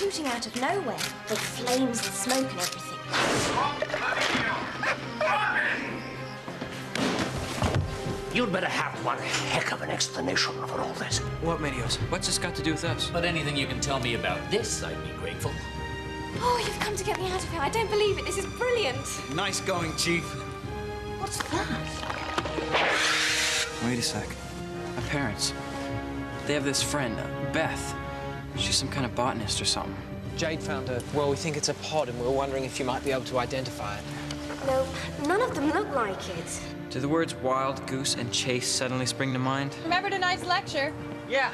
shooting out of nowhere, with flames and smoke and everything. You'd better have one heck of an explanation for all this. What, Medios? What's this got to do with us? But anything you can tell me about this, I'd be grateful. Oh, you've come to get me out of here. I don't believe it. This is brilliant. Nice going, Chief. What's that? Wait a sec. My parents. They have this friend, Beth. She's some kind of botanist or something. Jade found her. Well, we think it's a pod, and we were wondering if you might be able to identify it. No, none of them look like it. Do the words wild, goose, and chase suddenly spring to mind? Remember tonight's lecture? Yeah.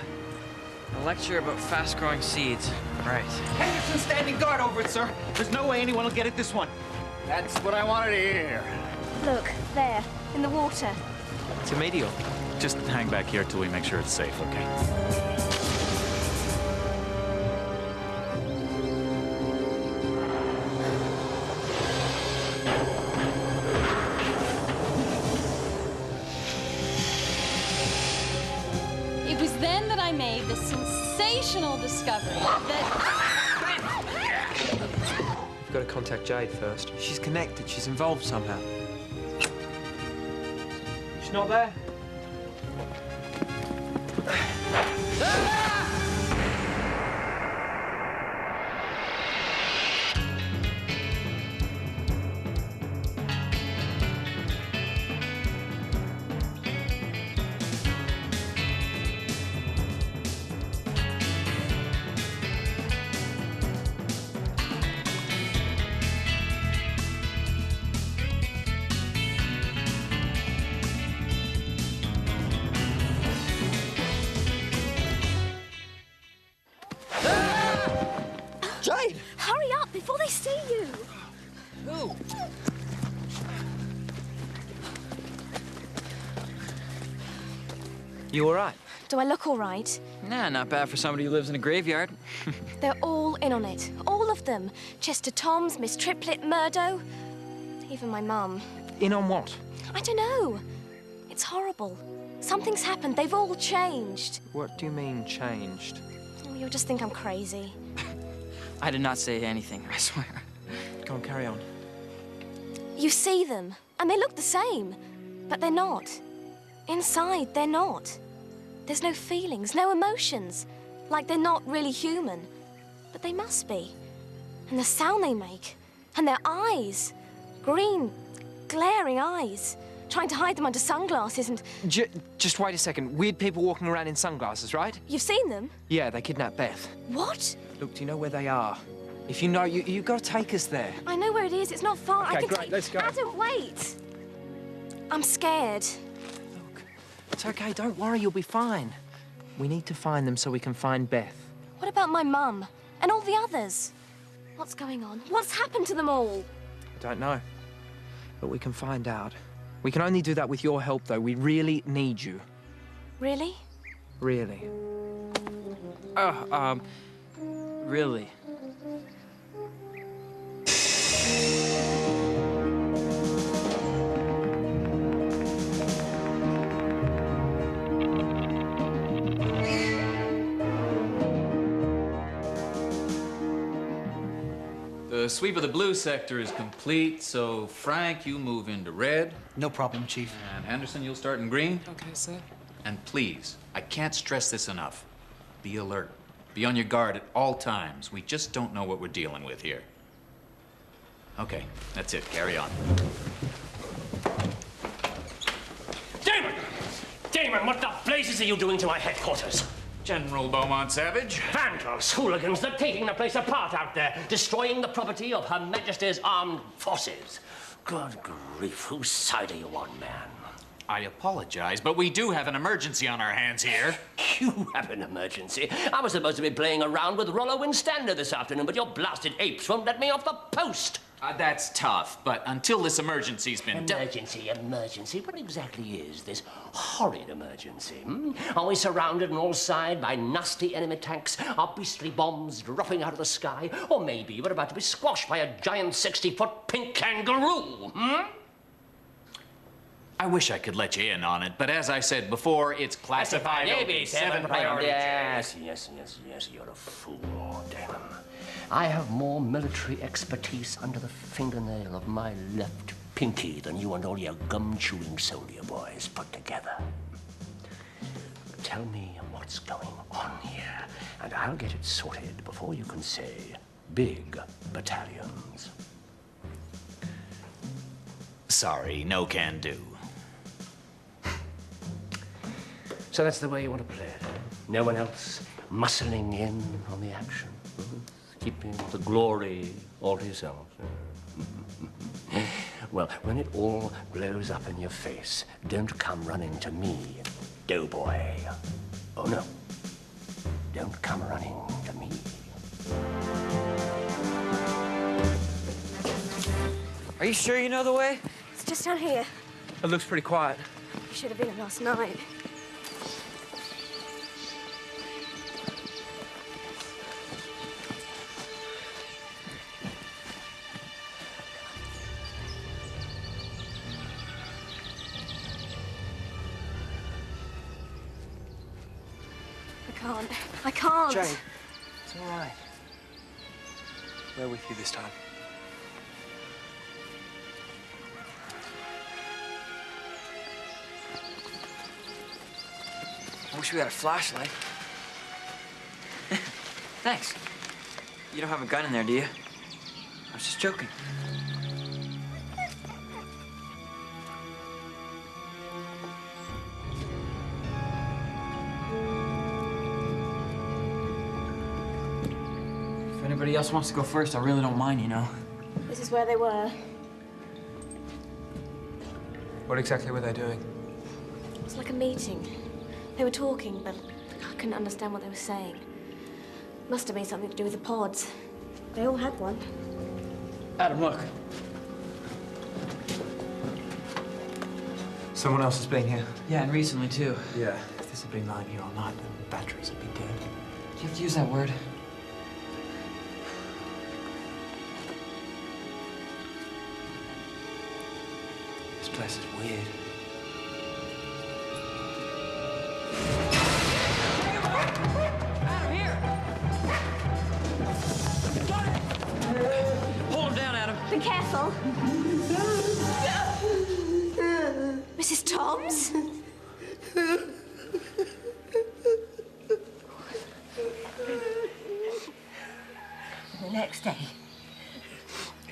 A lecture about fast-growing seeds. Right. Henderson's standing guard over it, sir. There's no way anyone will get at this one. That's what I wanted to hear. Look, there, in the water. It's a medial. Just hang back here till we make sure it's safe, okay? It was then that I made the sensational discovery that... We've got to contact Jade first. She's connected. She's involved somehow. She's not there. Jade! Hurry up before they see you. Who? You all right? Do I look all right? Nah, not bad for somebody who lives in a graveyard. They're all in on it. All of them. Chester Toms, Miss Triplet, Murdo. Even my mum. In on what? I don't know. It's horrible. Something's happened. They've all changed. What do you mean, changed? Oh, you'll just think I'm crazy. I did not say anything, I swear. Go on, carry on. You see them, and they look the same. But they're not. Inside, they're not. There's no feelings, no emotions. Like they're not really human. But they must be. And the sound they make. And their eyes. Green, glaring eyes. Trying to hide them under sunglasses and... Just wait a second. Weird people walking around in sunglasses, right? You've seen them? Yeah, they kidnapped Beth. What? Look, do you know where they are? If you know, you've got to take us there. I know where it is. It's not far. I Okay, can great, take... let's go. Adam, wait. I'm scared. Look, it's okay. Don't worry. You'll be fine. We need to find them so we can find Beth. What about my mum? And all the others? What's going on? What's happened to them all? I don't know. But we can find out. We can only do that with your help, though. We really need you. Really? Really. Really? The sweep of the blue sector is complete, so Frank, you move into red. No problem, Chief. And Henderson, you'll start in green. Okay, sir. And please, I can't stress this enough. Be alert. Be on your guard at all times. We just don't know what we're dealing with here. Okay, that's it. Carry on. Damon! Damon, what the blazes are you doing to my headquarters? General Beaumont Savage. Vandals, hooligans, they're taking the place apart out there, destroying the property of Her Majesty's armed forces. Good grief, whose side are you on, man? I apologize, but we do have an emergency on our hands here. You have an emergency. I was supposed to be playing around with Rollo Winstander this afternoon, but your blasted apes won't let me off the post. That's tough, but until this emergency's been dealt... Emergency? What exactly is this horrid emergency? Are we surrounded on all sides by nasty enemy tanks? Are beastly bombs dropping out of the sky? Or maybe we're about to be squashed by a giant 60-foot pink kangaroo, I wish I could let you in on it, but as I said before, it's classified AB7 priority. Yes, you're a fool, Damon. I have more military expertise under the fingernail of my left pinky than you and all your gum-chewing soldier boys put together. Tell me what's going on here, and I'll get it sorted before you can say big battalions. Sorry, no can do. So that's the way you want to play it, eh? No one else muscling in on the action, keeping the glory all to yourself. Well, when it all blows up in your face, don't come running to me, doughboy. Oh, no. Don't come running to me. Are you sure you know the way? It's just down here. It looks pretty quiet. You should have been here last night. I can't. Jane, it's all right. We're with you this time. I wish we had a flashlight. Thanks. You don't have a gun in there, do you? I was just joking. If anybody else wants to go first, I really don't mind, you know. This is where they were. What exactly were they doing? It was like a meeting. They were talking, but I couldn't understand what they were saying. Must have been something to do with the pods. They all had one. Adam, look. Someone else has been here. Yeah, and recently, too. Yeah. If this had been lying here all night, then the batteries would be dead. Do you have to use that word? This place is weird. Adam, here! Hold him down, Adam. Be careful. Mrs. Toms? The next day,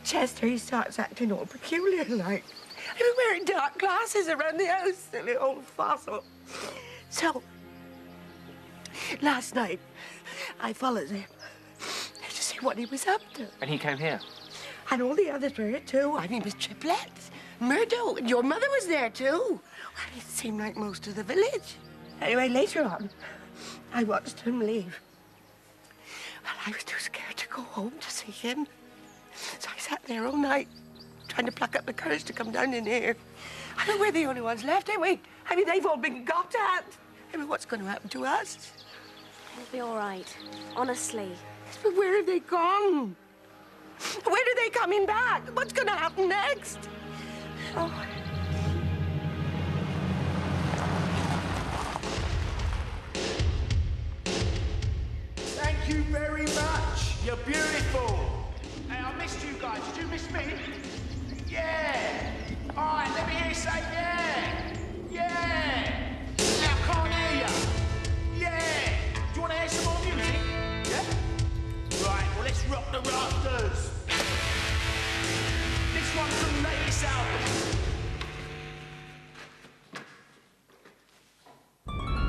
Chester, he starts acting all peculiar like. He was wearing dark glasses around the house, silly old fossil. So, last night, I followed him to see what he was up to. And he came here? And all the others were here, too. I mean, it was triplets. Murdo, and your mother was there, too. Well, it seemed like most of the village. Anyway, later on, I watched him leave. Well, I was too scared to go home to see him. So I sat there all night, trying to pluck up the courage to come down in here. I know we're the only ones left, ain't we? I mean, they've all been got at. I mean, what's going to happen to us? It'll be all right. Honestly. But where have they gone? When are they coming back? What's going to happen next? Oh. Thank you very much. You're beautiful. Hey, I missed you guys. Did you miss me? Yeah. All right, let me hear you say yeah. Yeah. Now, I can't hear you. Yeah. Do you want to hear some more music? Yeah? Right, well, let's rock the rafters. This one's from the latest album.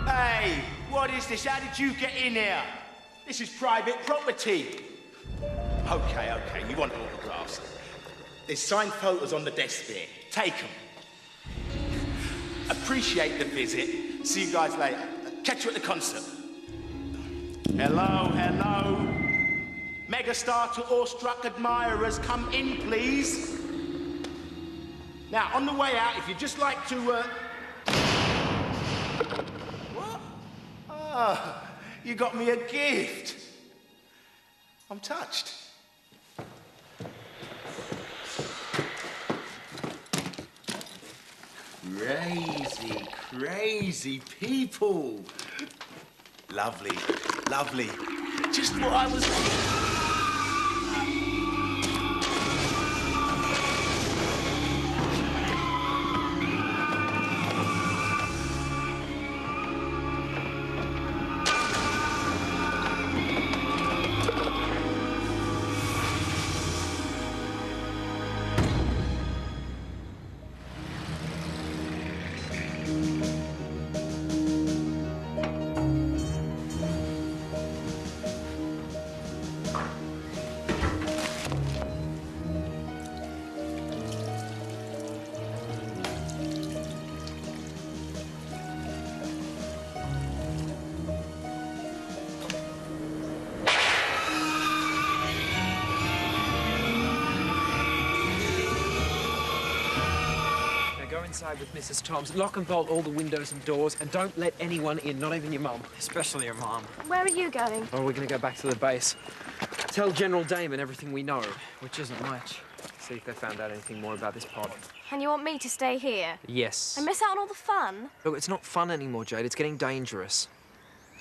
Hey, what is this? How did you get in here? This is private property. Okay, you want autographs. There's signed photos on the desk there. Take them. Appreciate the visit. See you guys later. Catch you at the concert. Hello. Megastar to awestruck admirers, come in, please. Now, on the way out, if you'd just like to, What? Oh, you got me a gift. I'm touched. Crazy people. Lovely. Just what I was... Go inside with Mrs. Toms. Lock and bolt all the windows and doors, and don't let anyone in, not even your mum. Especially your mom. Where are you going? Oh, we're gonna go back to the base. Tell General Damon everything we know. Which isn't much. See if they found out anything more about this pod. And you want me to stay here? Yes. And miss out on all the fun? Look, it's not fun anymore, Jade. It's getting dangerous.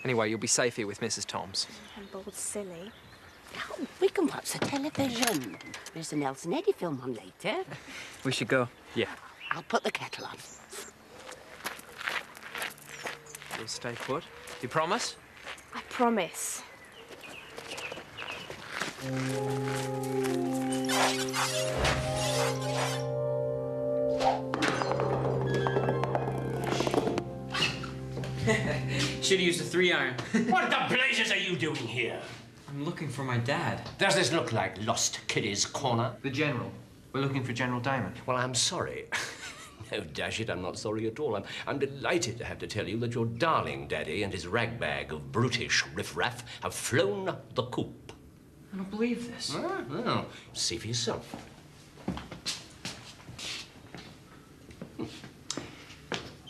Anyway, you'll be safe here with Mrs. Toms. I'm bored silly. Oh, we can watch the television. There's a Nelson Eddy film on later. We should go. Yeah. I'll put the kettle on. You'll stay put? You promise? I promise. Should have used a 3-iron. What the blazes are you doing here? I'm looking for my dad. Does this look like Lost Kiddies Corner? The General. We're looking for General Damon. Well, I'm sorry. No, dash it, I'm not sorry at all. I'm delighted to have to tell you that your darling daddy and his ragbag of brutish riffraff have flown the coop. I don't believe this. Oh, see for yourself.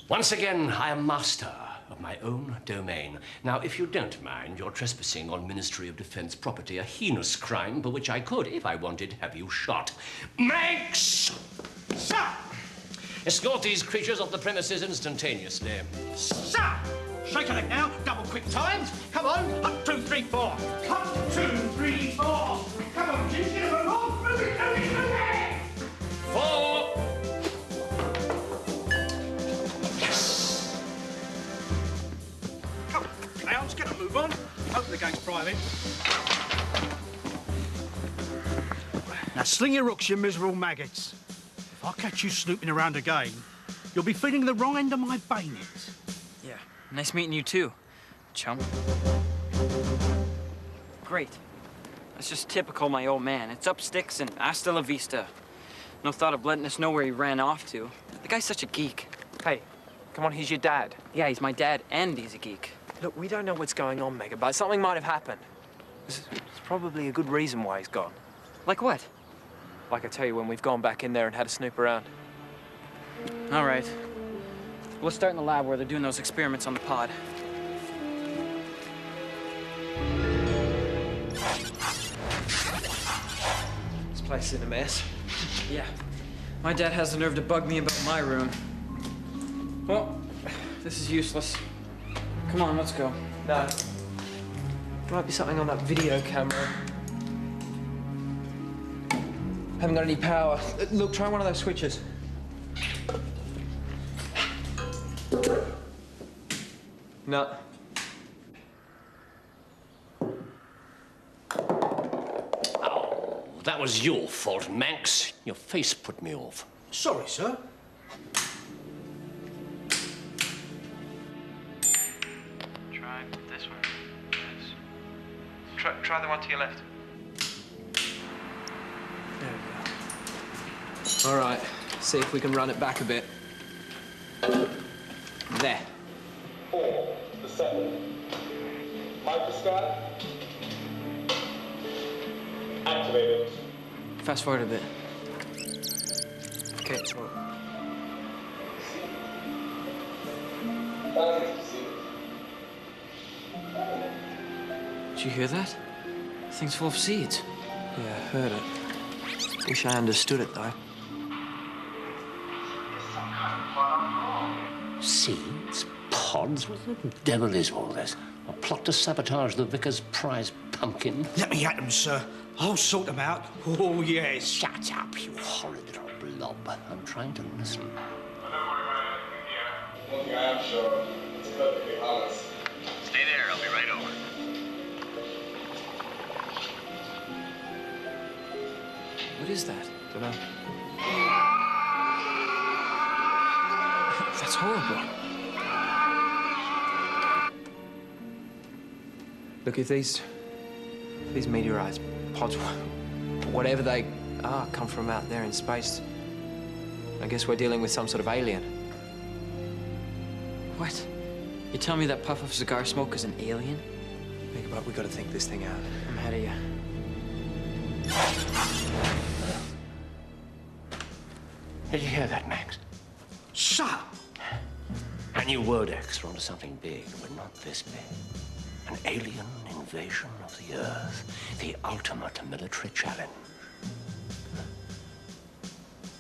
Once again, I am master of my own domain. Now, if you don't mind, you're trespassing on Ministry of Defense property, a heinous crime for which I could, if I wanted, have you shot. Manx! Sir! Escort these creatures off the premises instantaneously. Sir! Shake a leg now. Double quick times. Come on. 1, 2, 3, 4. 1, 2, 3, 4. Come on, Jim. Get them along. Move it, move it, move it. 4. Yes. Come on, now, let's get a move on. Hope the game's private. Now, sling your hooks, you miserable maggots. If I catch you snooping around again, you'll be feeling the wrong end of my bayonet. Yeah. Nice meeting you, too, chum. Great. That's just typical my old man. It's up sticks and hasta la vista. No thought of letting us know where he ran off to. The guy's such a geek. Hey, come on, he's your dad. Yeah, he's my dad, and he's a geek. Look, we don't know what's going on, Mega, but something might have happened. There's probably a good reason why he's gone. Like what? Like I tell you when we've gone back in there and had a snoop around. All right. We'll start in the lab where they're doing those experiments on the pod. This place is in a mess. Yeah. My dad has the nerve to bug me about my room. Well, this is useless. Come on, let's go. No. There might be something on that video camera. Haven't got any power. Look, try one of those switches. No. Oh, that was your fault, Manx. Your face put me off. Sorry, sir. Try this one. Yes. Try the one to your left. There we go. All right, see if we can run it back a bit. There. 4 to 7. Microscope. Activated. Fast forward a bit. Okay, well, Did you hear that? The thing's full of seeds. yeah, I heard it. Wish I understood it, though. Seeds? Pod? pods? What the devil is all this? A plot to sabotage the vicar's prize pumpkin? Let me at them, sir. I'll sort them out. Oh, yes. Shut up, you horrid little blob. I'm trying to listen. One thing I am sure, it's perfectly harmless. Stay there, I'll be right over. What is that? Dunno. That's horrible. Look, if these meteorized pods, whatever they are, come from out there in space, I guess we're dealing with some sort of alien. What? You tell me that puff of cigar smoke is an alien? Think about it, we gotta think this thing out. I'm ahead of you. Did you hear that, Max? Shut up! I knew Wodex were onto something big, but not this big. An alien invasion of the Earth. The ultimate military challenge.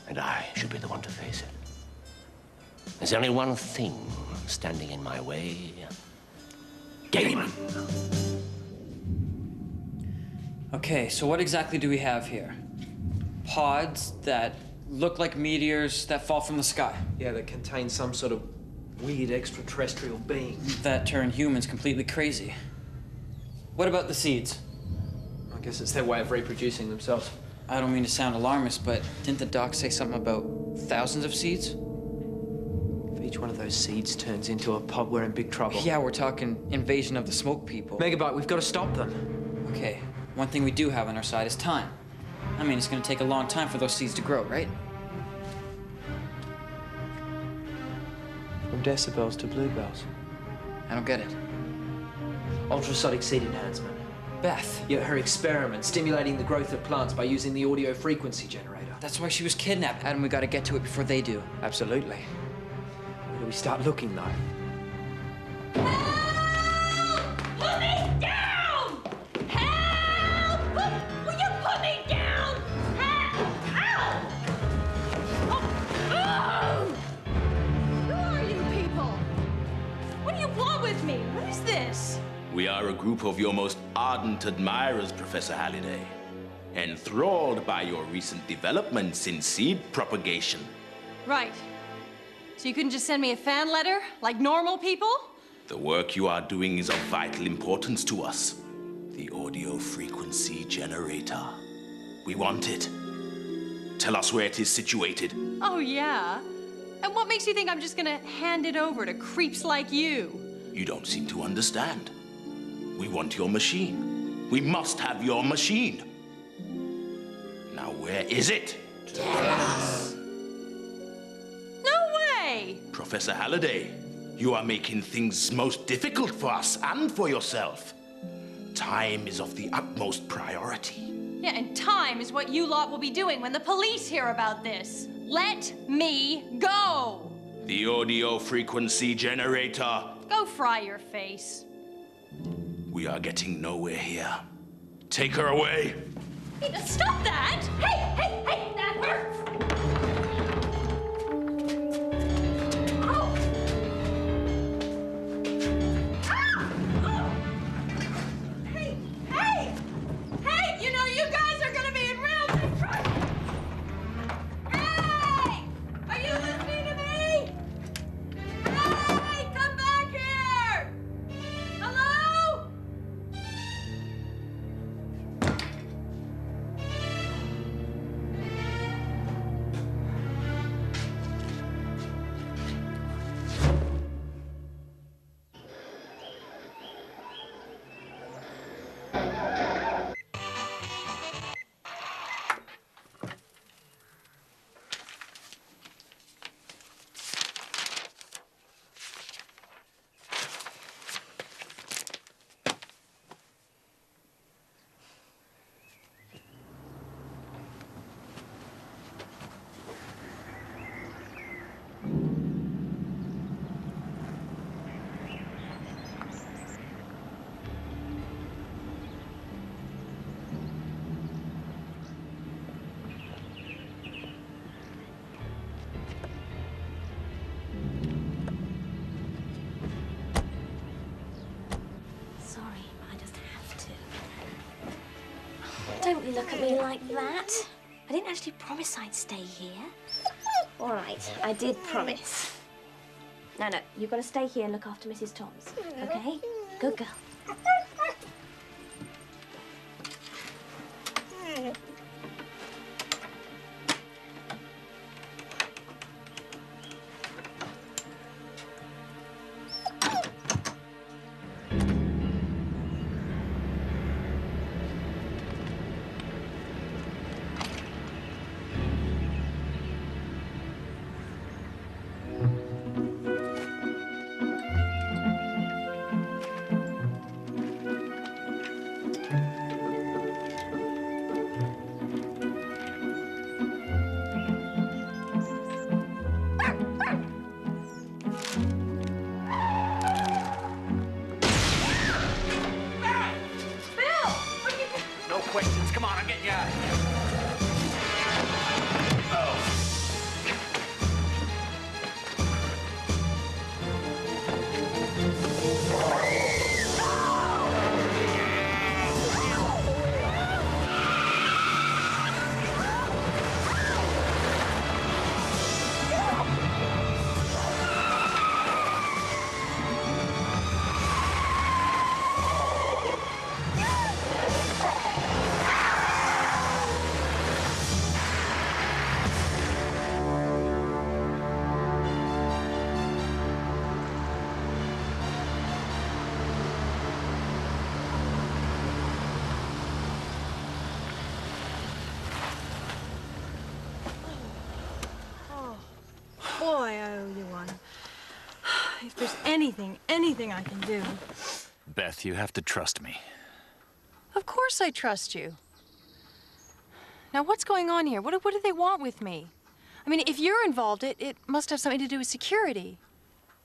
And I should be the one to face it. There's only one thing standing in my way. Damon! Okay, so what exactly do we have here? Pods that look like meteors that fall from the sky. Yeah, that contain some sort of weird extraterrestrial being. That turn humans completely crazy. What about the seeds? I guess it's their way of reproducing themselves. I don't mean to sound alarmist, but didn't the doc say something about thousands of seeds? If each one of those seeds turns into a pod, we're in big trouble. Yeah, we're talking invasion of the smoke people. Megabyte, we've got to stop them. Okay, one thing we do have on our side is time. I mean, it's gonna take a long time for those seeds to grow, right? From decibels to bluebells. I don't get it. Ultrasonic seed enhancement. Beth. Yeah, her experiment, stimulating the growth of plants by using the audio frequency generator. That's why she was kidnapped. Adam, we gotta get to it before they do. Absolutely. Where do we start looking, though? Help! Put me down! Help! Will you put me down? Help! Oh! Who are you people? What do you want with me? What is this? We are a group of your most ardent admirers, Professor Halliday. Enthralled by your recent developments in seed propagation. Right. So you couldn't just send me a fan letter, like normal people? The work you are doing is of vital importance to us. The audio frequency generator. We want it. Tell us where it is situated. Oh, yeah? And what makes you think I'm just gonna hand it over to creeps like you? You don't seem to understand. We want your machine. We must have your machine. Now, where is it? Yes. No way! Professor Halliday, you are making things most difficult for us and for yourself. Time is of the utmost priority. Yeah, and time is what you lot will be doing when the police hear about this. Let me go! The audio frequency generator. Go fry your face. We are getting nowhere here. Take her away. Hey, stop that! Hey, hey, hey, that hurts! Ow! Ah! Oh! Hey, hey! Hey, you know you guys are gonna be in real big trouble! Hey! Are you listening to me? Hey, come back here! Hello? Don't look at me like that. I didn't actually promise I'd stay here. All right, I did promise. No, you've got to stay here and look after Mrs. Toms, okay? Good girl. No questions. Come on, I'm getting you out of here. Boy, I owe you one. If there's anything I can do. Beth, you have to trust me. Of course I trust you. Now, what's going on here? What do they want with me? I mean, if you're involved, it must have something to do with security.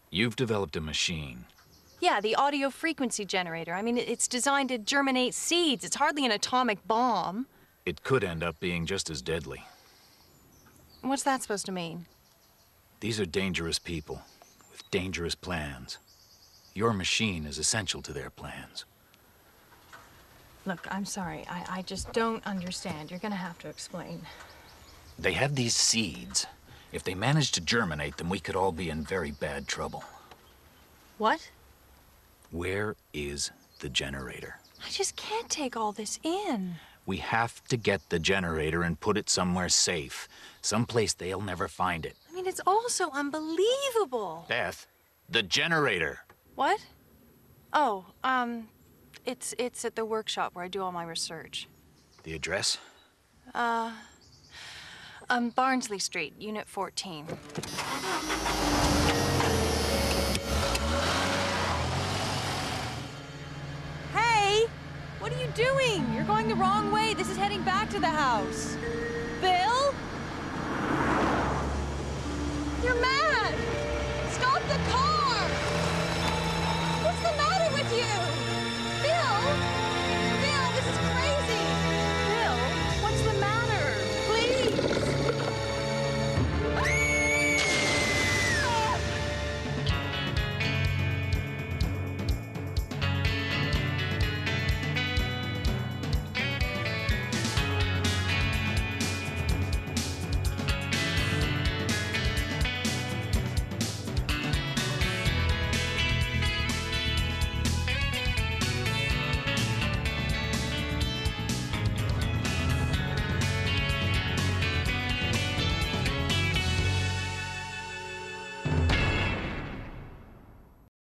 You've developed a machine. Yeah, the audio frequency generator. I mean, it's designed to germinate seeds. It's hardly an atomic bomb. It could end up being just as deadly. What's that supposed to mean? These are dangerous people with dangerous plans. Your machine is essential to their plans. Look, I'm sorry. I just don't understand. You're gonna have to explain. They have these seeds. If they manage to germinate them, we could all be in very bad trouble. What? Where is the generator? I just can't take all this in. We have to get the generator and put it somewhere safe. Someplace they'll never find it. I mean, it's all so unbelievable. Beth, the generator. What? Oh, it's at the workshop where I do all my research. The address? Barnsley Street, Unit 14. Hey! What are you doing? You're going the wrong way. This is heading back to the house. Bill? You're mad! Stop the car!